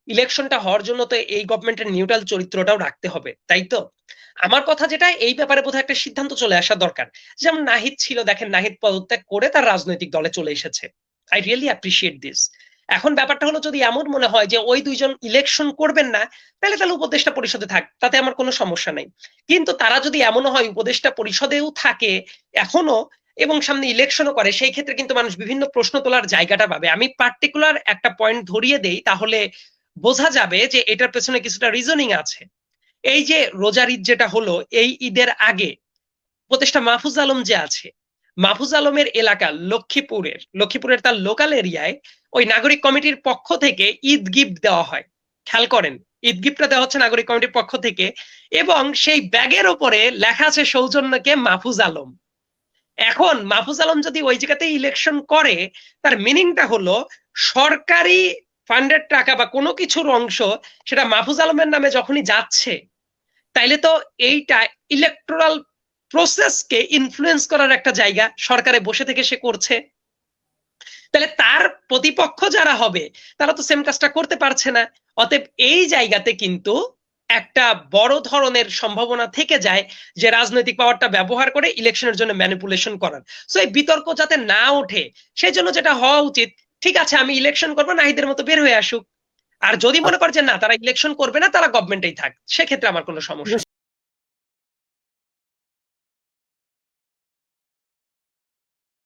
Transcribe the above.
ইলেকশনটা হওয়ার জন্য তো এই গভর্নমেন্টের নিউট্রাল চরিত্রটাও রাখতে হবে, তাই তো? আমার কথা যেটা, এই ব্যাপারে বোধহয় একটা সিদ্ধান্ত চলে আসা দরকার। যেমন নাহিদ ছিল, দেখেন নাহিদ পদত্যাগ করে তার রাজনৈতিক দলে চলে এসেছে। I really appreciate this. এখন ব্যাপারটা হলো, যদি এমন মনে হয় যে ওই দুইজন ইলেকশন করবেন না, তাহলে উপদেষ্টা পরিষদে থাক, তাতে আমার কোনো সমস্যা নাই। কিন্তু তারা যদি এমন হয় উপদেষ্টা পরিষদেও থাকে এখনো, এবং সামনে ইলেকশনও করে, সেই ক্ষেত্রে কিন্তু মানুষ বিভিন্ন প্রশ্ন তোলার জায়গাটা পাবে। আমি পার্টিকুলার একটা পয়েন্ট ধরিয়ে দেই, তাহলে বোঝা যাবে যে এটার পেছনে কিছুটা রিজনিং আছে। এই যে রোজার ঈদ যেটা হলো, এই ঈদের আগে উপদেষ্টা মাহফুজ আলম যে আছে, মাহফুজ আলমের এলাকা লক্ষ্মীপুরের তার লোকাল এরিয়ায় ওই নাগরিক কমিটির পক্ষ থেকে ঈদ গিফট দেওয়া হয়। খেয়াল করেন, ঈদ গিফটটা দেওয়া হচ্ছে নাগরিক কমিটির পক্ষ থেকে, এবং সেই ব্যাগের উপরে লেখা আছে সৌজন্যকে মাহফুজ আলম। এখন মাহফুজ আলম যদি ওই জায়গাতে ইলেকশন করে, তার মিনিংটা হলো সরকারি ফান্ডের টাকা বা কোনো কিছুর অংশ সেটা মাহফুজ আলমের নামে যখনই যাচ্ছে, তাইলে তো এইটা ইলেকটোরাল প্রসেসকে ইনফ্লুয়েন্স করার একটা জায়গা, সরকারে বসে থেকে সে করছে। তাহলে তার প্রতিপক্ষ যারা হবে তারা তো সেম কাজটা করতে পারছে না। অতএব এই জায়গাতে কিন্তু একটা বড় ধরনের সম্ভাবনা থেকে যায় যে রাজনৈতিক পাওয়ারটা ব্যবহার করে ইলেকশনের জন্য ম্যানিপুলেশন করার। সো এই বিতর্ক যাতে না ওঠে, সেই জন্য যেটা হওয়া উচিত, ঠিক আছে আমি ইলেকশন করবো, নাহিদের মতো বের হয়ে আসুক। আর যদি মনে করে যে না তারা ইলেকশন করবে না, তারা গভর্নমেন্টেই থাক, সেক্ষেত্রে আমার কোনো সমস্যা নেই।